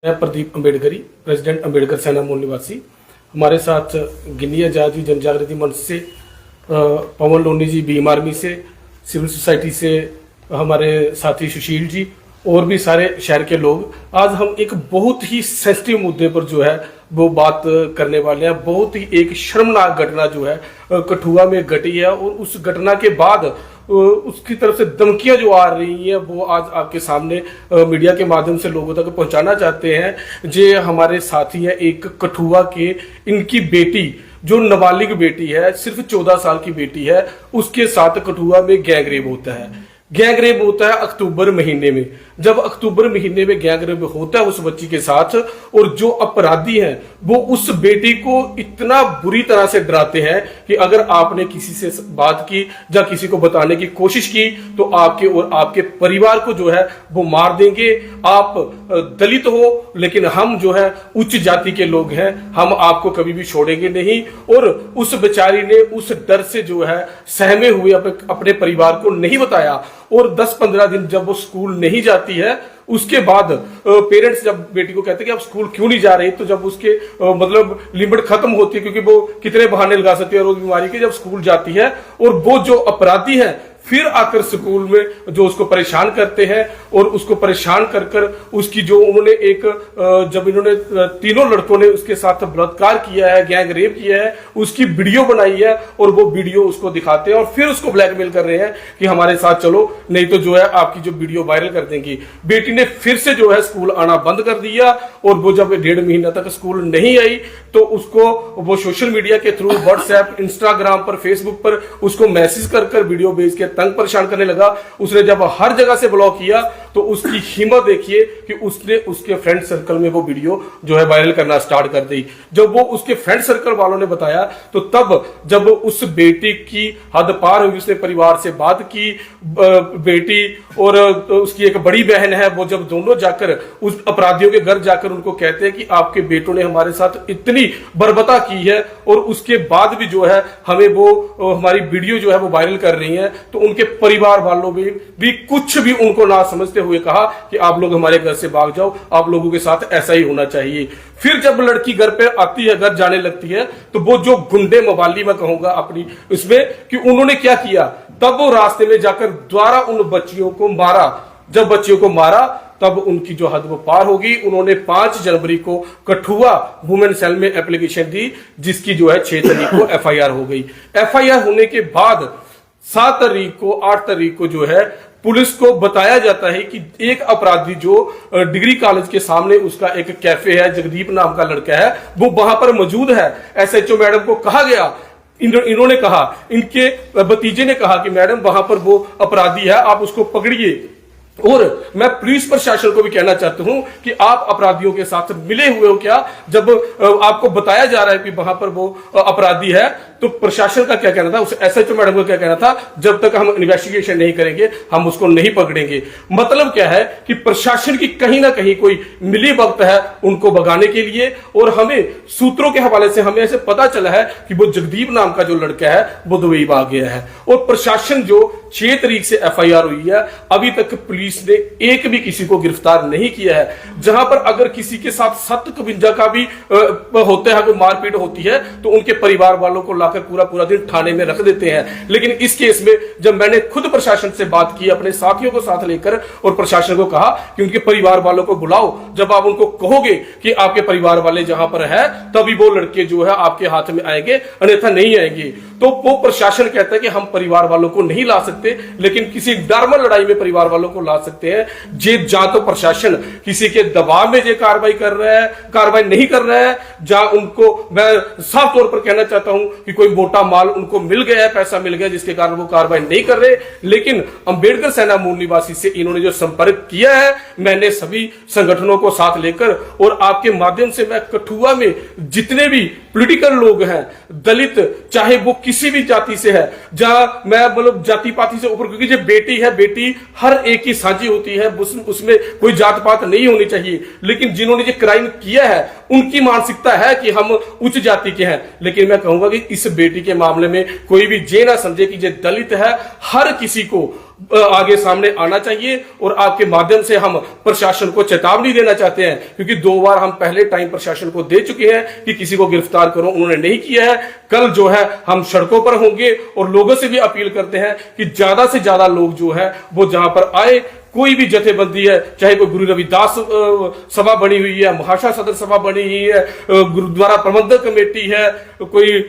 मैं प्रदीप अम्बेडकरी, प्रेसिडेंट अम्बेडकर सेना मूल निवासी। हमारे साथ गिन्नी आज़ादी जन जागृति मंच से पवन लोनी जी, बीम आर्मी से, सिविल सोसाइटी से हमारे साथी सुशील जी और भी सारे शहर के लोग। आज हम एक बहुत ही सेंसिटिव मुद्दे पर जो है वो बात करने वाले हैं। बहुत ही एक शर्मनाक घटना जो है कठुआ में घटी है और उस घटना के बाद उसकी तरफ से धमकियां जो आ रही हैं वो आज आपके सामने मीडिया के माध्यम से लोगों तक पहुंचाना चाहते हैं। जे हमारे साथी है एक कठुआ के, इनकी बेटी जो नाबालिग बेटी है, सिर्फ 14 साल की बेटी है, उसके साथ कठुआ में गैंग रेप होता है। गैंग रेप होता है अक्टूबर महीने में। जब अक्टूबर महीने में गैंग रेप होता है उस बच्ची के साथ, और जो अपराधी हैं वो उस बेटी को इतना बुरी तरह से डराते हैं कि अगर आपने किसी से बात की या किसी को बताने की कोशिश की तो आपके और आपके परिवार को जो है वो मार देंगे। आप दलित हो लेकिन हम जो है उच्च जाति के लोग हैं, हम आपको कभी भी छोड़ेंगे नहीं। और उस बेचारी ने उस डर से जो है सहमे हुए अपने परिवार को नहीं बताया, और 10-15 दिन जब वो स्कूल नहीं जाती है उसके बाद पेरेंट्स जब बेटी को कहते हैं कि आप स्कूल क्यों नहीं जा रही, तो जब उसके मतलब लिमिट खत्म होती है, क्योंकि वो कितने बहाने लगा सकती है रोज बीमारी के, जब स्कूल जाती है और वो जो अपराधी है फिर आकर स्कूल में जो उसको परेशान करते हैं, और उसको परेशान कर कर उसकी जो उन्होंने एक जब इन्होंने तीनों लड़कों ने उसके साथ बलात्कार किया है, गैंग रेप किया है, उसकी वीडियो बनाई है और वो वीडियो उसको दिखाते हैं और फिर उसको ब्लैकमेल कर रहे हैं कि हमारे साथ चलो नहीं तो जो है आपकी जो वीडियो वायरल कर देंगी। बेटी ने फिर से जो है स्कूल आना बंद कर दिया, और वो जब 1.5 महीना तक स्कूल नहीं आई तो उसको वो सोशल मीडिया के थ्रू व्हाट्सएप, इंस्टाग्राम पर, फेसबुक पर उसको मैसेज कर वीडियो भेज के तंग परेशान करने लगा। उसने जब हर जगह से ब्लॉक किया तो उसकी हिम्मत देखिए कि उसने उसके फ्रेंड सर्कल में वो वीडियो जो है वायरल करना स्टार्ट कर दी। जब वो उसके फ्रेंड सर्कल वालों ने बताया तो तब जब उस बेटी की हद पार हुई, उसने परिवार से बात की, बेटी और उसकी एक बड़ी बहन है, वो जब दोनों जाकर उस अपराधियों के घर जाकर उनको कहते हैं कि आपके बेटों ने हमारे साथ इतनी बर्बरता की है और उसके बाद भी जो है हमें वो हमारी वीडियो जो है वो वायरल कर रही है, तो उनके परिवार वालों में भी कुछ भी उनको ना समझते हुए कहा कि आप लोग हमारे घर से भाग जाओ, आप लोगों के साथ ऐसा ही होना चाहिए। फिर जब लड़की घर पे आती है, घर जाने लगती है, तो वो जो गुंडे मवाली मैं कहूंगा अपनी इसमें कि उन्होंने क्या किया, तब वो रास्ते में जाकर द्वारा उन बच्चियों को मारा। जब बच्चियों को मारा तब उनकी जो हद वो पार होगी। उन्होंने 5 जनवरी को कठुआ वुमेन सेल में एप्लीकेशन दी, जिसकी जो है 6 तारीख को एफआईआर हो गई। एफआईआर होने के बाद 7 तारीख को, 8 तारीख को जो है पुलिस को बताया जाता है कि एक अपराधी जो डिग्री कॉलेज के सामने उसका एक कैफे है, जगदीप नाम का लड़का है, वो वहां पर मौजूद है। एसएचओ मैडम को कहा गया, इन्होंने कहा, इनके भतीजे ने कहा कि मैडम वहां पर वो अपराधी है, आप उसको पकड़िए। और मैं पुलिस प्रशासन को भी कहना चाहता हूं कि आप अपराधियों के साथ मिले हुए हो क्या? जब आपको बताया जा रहा है कि वहां पर वो अपराधी है, तो प्रशासन का क्या कहना था, उस एसएचओ मैडम को क्या कहना था, जब तक हम इन्वेस्टिगेशन नहीं करेंगे हम उसको नहीं पकड़ेंगे। मतलब क्या है कि प्रशासन की कहीं ना कहीं कोई मिली वक्त है उनको भगाने के लिए। और हमें सूत्रों के हवाले से हमें ऐसे पता चला है कि वो जगदीप नाम का जो लड़का है वो दुबई भाग गया है। और प्रशासन जो 6 तारीख से एफआईआर हुई है, अभी तक पुलिस ने एक भी किसी को गिरफ्तार नहीं किया है। जहां पर अगर किसी के साथ 751 का भी होता है, कोई मारपीट होती है, तो उनके परिवार वालों को लाकर पूरा दिन थाने में रख देते हैं। लेकिन इस केस में जब मैंने खुद प्रशासन से बात की, अपने साथियों को साथ लेकर, और प्रशासन को कहा कि उनके परिवार वालों को बुलाओ, जब आप उनको कहोगे कि आपके परिवार वाले जहां पर है तभी वो लड़के जो है आपके हाथ में आएंगे, अन्यथा नहीं आएंगे। तो वो प्रशासन कहता है कि हम परिवार वालों को नहीं ला सकते, लेकिन किसी नॉर्मल लड़ाई में परिवार वालों को ला सकते हैं। जे जा तो प्रशासन किसी के दबाव में जे कार्रवाई कर रहा है, कार्रवाई नहीं कर रहा है, जहां उनको मैं साफ तौर पर कहना चाहता हूं कि कोई मोटा माल उनको मिल गया है, पैसा मिल गया, जिसके कारण वो कार्रवाई नहीं कर रहे। लेकिन अंबेडकर सेना मूल निवासी से इन्होंने जो संपर्क किया है, मैंने सभी संगठनों को साथ लेकर और आपके माध्यम से मैं कठुआ में जितने भी पॉलिटिकल लोग हैं, दलित, चाहे वो किसी भी जाति से है, जहां मैं मतलब जाति पाति से ऊपर, क्योंकि जो बेटी है, बेटी हर एक की साझी होती है, उसमें कोई जात पात नहीं होनी चाहिए। लेकिन जिन्होंने ये क्राइम किया है उनकी मानसिकता है कि हम उच्च जाति के हैं। लेकिन मैं कहूंगा कि इस बेटी के मामले में कोई भी ये ना समझे कि ये दलित है, हर किसी को आगे सामने आना चाहिए और आपके माध्यम से हम प्रशासन को चेतावनी देना चाहते हैं, क्योंकि 2 बार हम पहले टाइम प्रशासन को दे चुके हैं कि किसी को गिरफ्तार करो, उन्होंने नहीं किया है। कल जो है हम सड़कों पर होंगे और लोगों से भी अपील करते हैं कि ज्यादा से ज्यादा लोग जो है वो जहां पर आए। कोई भी जथेबंदी है, चाहे कोई गुरु रविदास सभा बनी हुई है, महाशा सदर सभा बनी हुई है, गुरुद्वारा प्रबंधक कमेटी है, कोई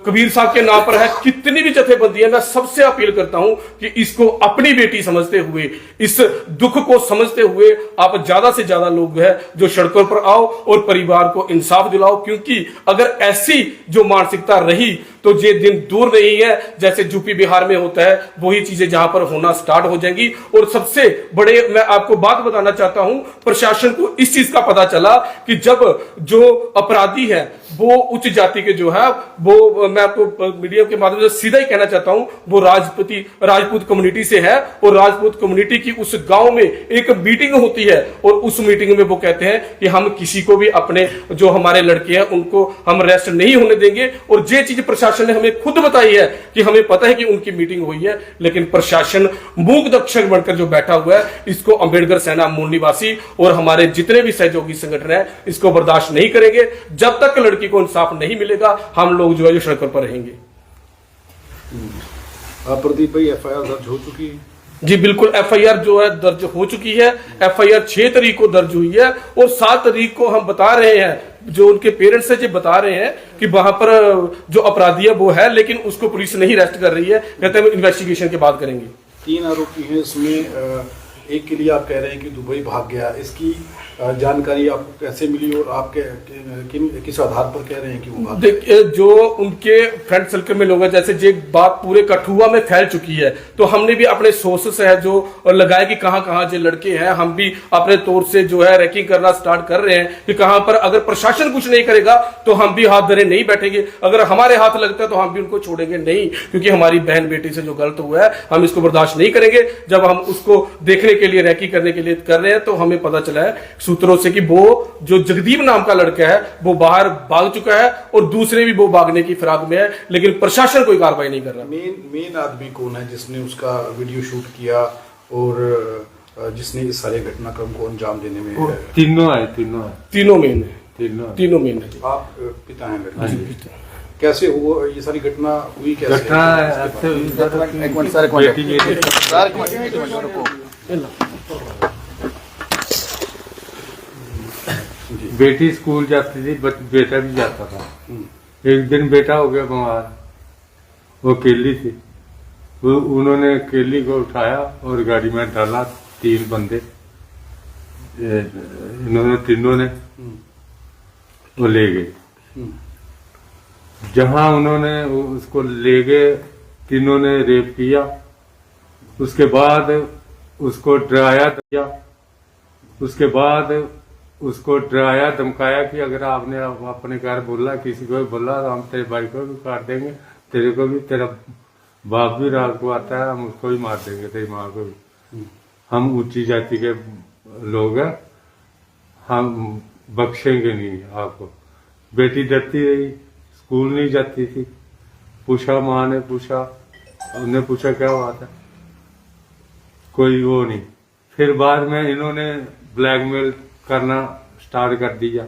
कबीर साहब के नाम पर है, कितनी भी जथेबंदी है, मैं सबसे अपील करता हूं कि इसको अपनी बेटी समझते हुए, इस दुख को समझते हुए आप ज्यादा से ज्यादा लोग है जो सड़कों पर आओ और परिवार को इंसाफ दिलाओ। क्योंकि अगर ऐसी जो मानसिकता रही तो ये दिन दूर नहीं है, जैसे यूपी बिहार में होता है वही चीजें जहां पर होना स्टार्ट हो जाएंगी। और सबसे बड़े मैं आपको बात बताना चाहता हूं, प्रशासन को इस चीज का पता चला कि जब जो अपराधी है वो उच्च जाति के जो है वो, मैं आपको मीडिया के माध्यम से सीधा ही कहना चाहता हूं, वो राजपूत कम्युनिटी से है और राजपूत कम्युनिटी की उस गांव में एक मीटिंग होती है और उस मीटिंग में वो कहते हैं कि हम किसी को भी अपने जो हमारे लड़के हैं उनको हम अरेस्ट नहीं होने देंगे। और ये चीज प्रशासन ने हमें खुद बताई है कि हमें पता है कि उनकी मीटिंग हुई है, लेकिन प्रशासन मूक दक्षक बनकर जो बैठा हुआ है, इसको अंबेडकर सेना मूल निवासी और हमारे जितने भी सहयोगी संगठन है इसको बर्दाश्त नहीं करेंगे। जब तक लड़की को इंसाफ नहीं मिलेगा हम लोग जो है सड़कों पर रहेंगे। प्रदीप भाई, एफआईआर दर्ज हो चुकी है? जी बिल्कुल, एफआईआर जो है दर्ज हो चुकी है। एफआईआर 6 तारीख को दर्ज हुई है और 7 तारीख को हम बता रहे हैं, जो उनके पेरेंट्स है जो बता रहे हैं कि वहां पर जो अपराधी है वो है, लेकिन उसको पुलिस नहीं अरेस्ट कर रही है, कहते हैं इन्वेस्टिगेशन के बाद करेंगे। 3 आरोपी हैं इसमें, एक के लिए आप कह रहे हैं कि दुबई भाग गया, इसकी जानकारी आपको कैसे मिली और आप किस आधार पर कह रहे हैं कि वो भाग? देखिए, जो उनके फ्रेंड सर्कल में लोग हैं, जैसे ये बात पूरे कठुआ में फैल चुकी है, तो हमने भी अपने सोर्सेस है जो लगाए कि कहां कहां जो लड़के हैं, हम भी अपने तौर से जो है रैकिंग करना स्टार्ट कर रहे हैं कि कहां पर अगर प्रशासन कुछ नहीं करेगा तो हम भी हाथ धरे नहीं बैठेंगे, अगर हमारे हाथ लगता है तो हम भी उनको छोड़ेंगे नहीं, क्योंकि हमारी बहन बेटी से जो गलत हुआ है हम इसको बर्दाश्त नहीं करेंगे। जब हम उसको देखने के लिए रैकी करने के लिए कर रहे हैं तो हमें पता चला है सूत्रों से कि वो जो जगदीप नाम का लड़का है वो बाहर भाग चुका है और दूसरे भी वो भागने की फिराक में है, लेकिन प्रशासन कोई कार्रवाई नहीं कर रहा। मेन आदमी कौन है जिसने उसका वीडियो शूट किया और जिसने इस सारे घटनाक्रम को अंजाम देने में? तीनों मेन है। आप पिता हैं लड़के, कैसे हुआ ये सारी घटना हुई? बेटी स्कूल जाती थी, बेटा भी जाता था। एक दिन बेटा हो गया बीमार, वो केली थी, वो उन्होंने केली को उठाया और गाड़ी में डाला। 3 बंदे इन्होंने तीनों ने वो ले गए। जहां उन्होंने उसको ले गए, तीनों ने रेप किया, उसके बाद उसको डराया धमकाया कि अगर आपने अपने घर बोला, किसी को भी बोला तो हम तेरे भाई को भी काट देंगे, तेरे को भी, तेरा बाप भी रात को आता है, हम उसको भी मार देंगे, तेरी माँ को भी। हम ऊंची जाति के लोग हैं, हम बख्शेंगे नहीं आपको। बेटी डरती रही, स्कूल नहीं जाती थी। पूछा, माँ ने पूछा, उन्होंने पूछा क्या बात है, कोई वो नहीं। फिर बाद में इन्होंने ब्लैकमेल करना स्टार्ट कर दिया,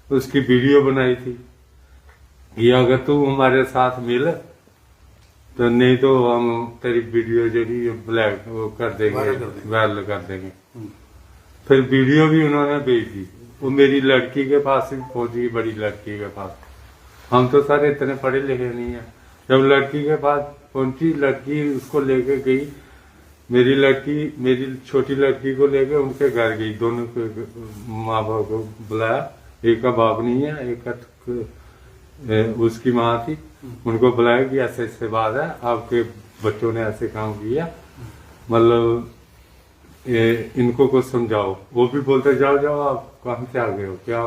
उसकी वीडियो बनाई थी कि अगर तू हमारे साथ मिल तो नहीं तो हम तेरी वीडियो जो भी ब्लैक वो कर देंगे, वायरल कर देंगे। फिर वीडियो भी उन्होंने भेज दी, वो मेरी लड़की के पास ही पहुंची, बड़ी लड़की के पास। हम तो सर इतने पढ़े लिखे नहीं है। जब लड़की के पास पहुंची, लड़की उसको लेके गई, मेरी छोटी लड़की को लेके उनके घर गई, दोनों के माँ बाप को बुलाया। एक का बाप नहीं है, एक का उसकी माँ थी, उनको बुलाया कि ऐसे ऐसे बात है, आपके बच्चों ने ऐसे काम किया, मतलब इनको कुछ समझाओ। वो भी बोलते जाओ जाओ, आप कहाँ से आ गए हो, क्या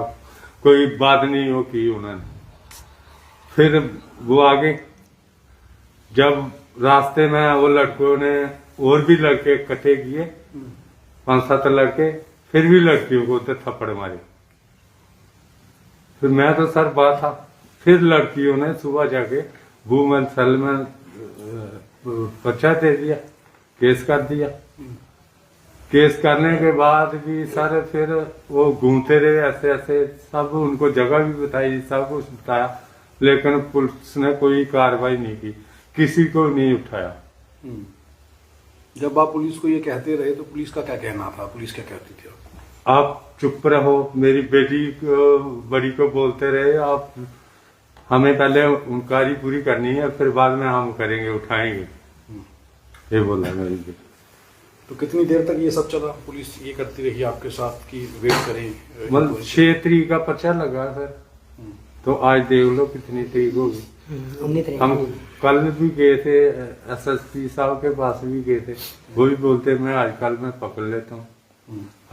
कोई बात नहीं हो की उन्होंने। फिर वो आगे, जब रास्ते में वो लड़कों ने और भी लड़के इकट्ठे किए, 5-7 लड़के, फिर भी लड़कियों को उधर थप्पड़ मारे। फिर मैं तो सर बात था, फिर लड़कियों ने सुबह जाके वुमेन सेल में पर्चा दे दिया केस कर दिया। केस करने के बाद भी सर फिर वो घूमते रहे ऐसे ऐसे, सब उनको जगह भी बताई, सब कुछ बताया, लेकिन पुलिस ने कोई कार्रवाई नहीं की, किसी को नहीं उठाया। जब आप पुलिस को ये कहते रहे तो पुलिस का क्या कहना था, पुलिस क्या कहती थी? आप चुप रहो, मेरी बेटी को बड़ी को बोलते रहे, आप हमें पहले इंक्वायरी पूरी करनी है, फिर बाद में हम करेंगे, उठाएंगे, ये बोला मेरी बेटी। तो कितनी देर तक ये सब चला? पुलिस ये करती रही आपके साथ कि वेट करें? मतलब 6 तारीख का पर्चा लगा सर, तो आज देख लो कितनी तारीख होगी। हम कल भी गए थे एसएसपी साहब के पास भी गए थे, वो भी बोलते मैं आजकल मैं पकड़ लेता हूँ,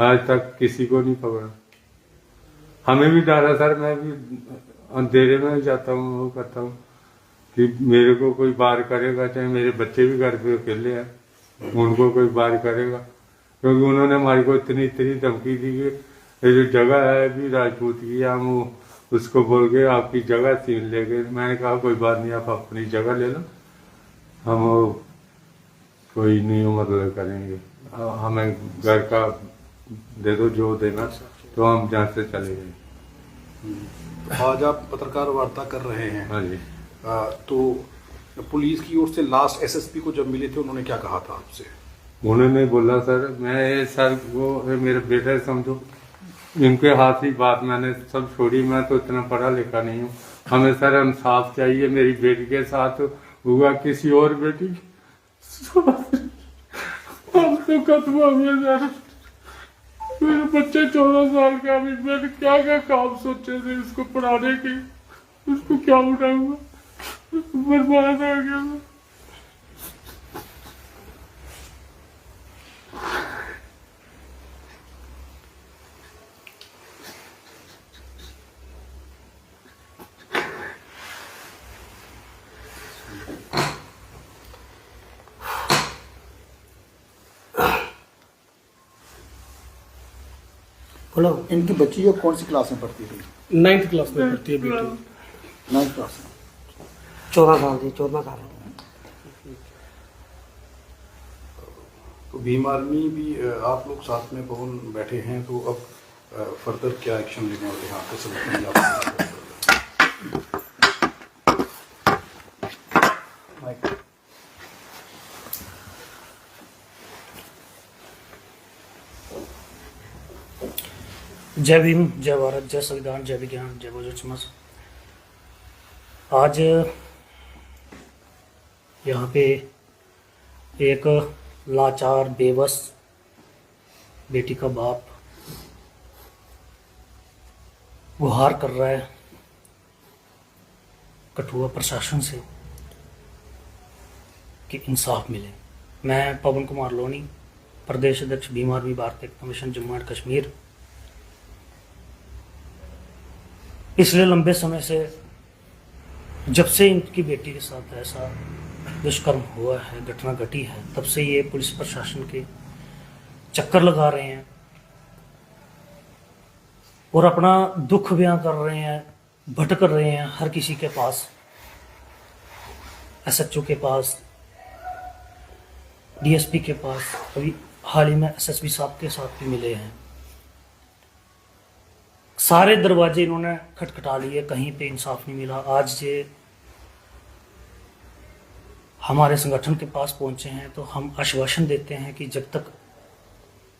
आज तक किसी को नहीं पकड़ा। हमें भी डर है सर, मैं भी अंधेरे में जाता हूँ, वो करता हूँ कि मेरे को कोई बार करेगा, चाहे मेरे बच्चे भी घर पे अकेले हैं, उनको कोई बार करेगा, क्योंकि उन्होंने हमारी को इतनी धमकी दी कि ये जो जगह है अभी राजपूत की, हम उसको बोल के आपकी जगह छीन लेंगे। मैंने कहा कोई बात नहीं, आप अपनी जगह ले लो, हम कोई नहीं मतलब करेंगे, हमें घर का दे दो जो देना, तो हम जहाँ से चले गए। आज आप पत्रकार वार्ता कर रहे हैं। हाँ जी। तो पुलिस की ओर से लास्ट एसएसपी को जब मिले थे उन्होंने क्या कहा था आपसे? उन्होंने बोला सर मैं सर वो मेरे बेटे समझो, इनके हाथ ही बात मैंने सब छोड़ी, मैं तो इतना पढ़ा लिखा नहीं हूँ, हमें सर इंसाफ चाहिए, मेरी बेटी के साथ हुआ किसी और बेटी हम तो खत्म हो गए सर, मेरे बच्चे 14 साल का, अभी मैंने क्या क्या काम सोचे थे इसको पढ़ाने के, उसको क्या उठाऊंगा, बर्बाद हो गया। बोलो। इनकी बच्ची जो कौन सी क्लास में पढ़ती थी? 9th क्लास में पढ़ती है बेटी। 9th क्लास में। 14 साल की, 14 साल की। तो भीम आर्मी भी आप लोग साथ में पवन बैठे हैं, तो अब फर्दर क्या एक्शन लेने वाले हैं आपके समझ जय भीम, जय भारत, जय संविधान, जय विज्ञान, जय बहुजन समाज। आज यहाँ पे एक लाचार बेबस बेटी का बाप गुहार कर रहा है कठुआ प्रशासन से कि इंसाफ मिले। मैं पवन कुमार लोनी, प्रदेश अध्यक्ष भीम आर्मी भारतीय एकता मिशन जम्मू एंड कश्मीर, पिछले लंबे समय से जब से इनकी बेटी के साथ ऐसा दुष्कर्म हुआ है, घटना घटी है, तब से ये पुलिस प्रशासन के चक्कर लगा रहे हैं और अपना दुख बयां कर रहे हैं, भटक रहे हैं हर किसी के पास, एसएचओ के पास, डीएसपी के पास, अभी हाल ही में एसएसपी साहब के साथ भी मिले हैं। सारे दरवाजे इन्होंने खटखटा लिए, कहीं पे इंसाफ नहीं मिला। आज ये हमारे संगठन के पास पहुंचे हैं तो हम आश्वासन देते हैं कि जब तक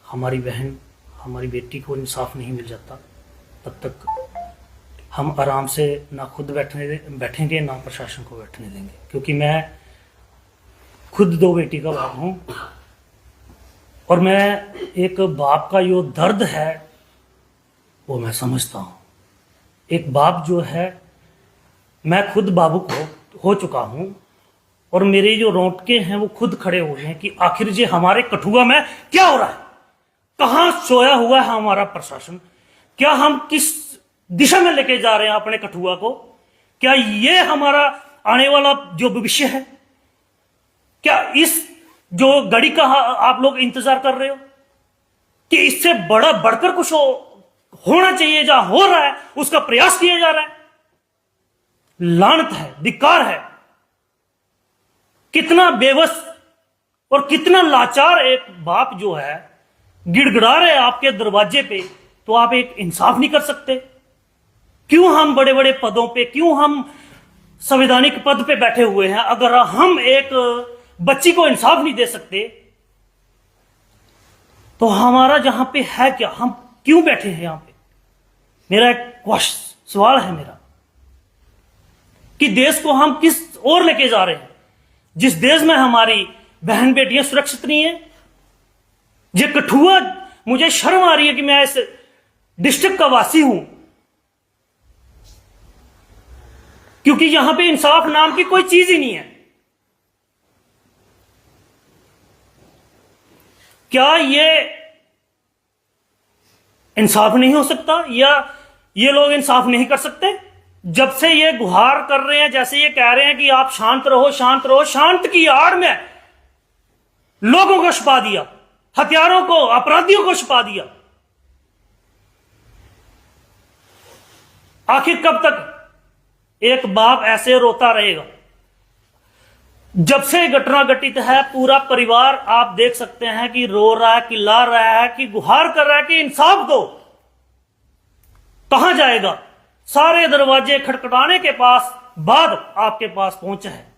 हमारी बहन, हमारी बेटी को इंसाफ नहीं मिल जाता, तब तक हम आराम से ना खुद बैठेंगे ना प्रशासन को बैठने देंगे। क्योंकि मैं खुद 2 बेटी का बाप हूँ और मैं एक बाप का जो दर्द है वो मैं समझता हूँ। एक बाप जो है, मैं खुद बाबुक हो चुका हूँ और मेरे जो रोंगटे हैं वो खुद खड़े हुए हैं कि आखिर ये हमारे कठुआ में क्या हो रहा है, कहाँ सोया हुआ है हमारा प्रशासन, क्या हम किस दिशा में लेके जा रहे हैं अपने कठुआ को, क्या ये हमारा आने वाला जो भविष्य है, क्या इस जो घड़ी का आप लोग इंतजार कर रहे हो कि इससे बड़ा बढ़कर कुछ होना चाहिए, जहां हो रहा है उसका प्रयास किया जा रहा है। लानत है, धिक्कार है। कितना बेबस और कितना लाचार एक बाप जो है गिड़गिड़ा रहे आपके दरवाजे पे, तो आप एक इंसाफ नहीं कर सकते? क्यों हम बड़े बड़े पदों पे, क्यों हम संवैधानिक पद पे बैठे हुए हैं, अगर हम एक बच्ची को इंसाफ नहीं दे सकते तो हमारा जहां पे है क्या, हम क्यों बैठे हैं यहां पे? मेरा एक सवाल है मेरा कि देश को हम किस ओर लेके जा रहे हैं, जिस देश में हमारी बहन बेटियां सुरक्षित नहीं है। ये कठुआ, मुझे शर्म आ रही है कि मैं इस डिस्ट्रिक्ट का वासी हूं, क्योंकि यहां पे इंसाफ नाम की कोई चीज ही नहीं है। क्या ये इंसाफ नहीं हो सकता, या ये लोग इंसाफ नहीं कर सकते? जब से ये गुहार कर रहे हैं, जैसे ये कह रहे हैं कि आप शांत रहो, शांत रहो, शांत की आड़ में लोगों को छिपा दिया, हथियारों को, अपराधियों को छिपा दिया। आखिर कब तक एक बाप ऐसे रोता रहेगा? जब से घटना घटित है, पूरा परिवार आप देख सकते हैं कि रो रहा है, चिल्ला रहा है, कि गुहार कर रहा है कि इंसाफ दो। कहां जाएगा? सारे दरवाजे खटखटाने के बाद आपके पास पहुंचा है।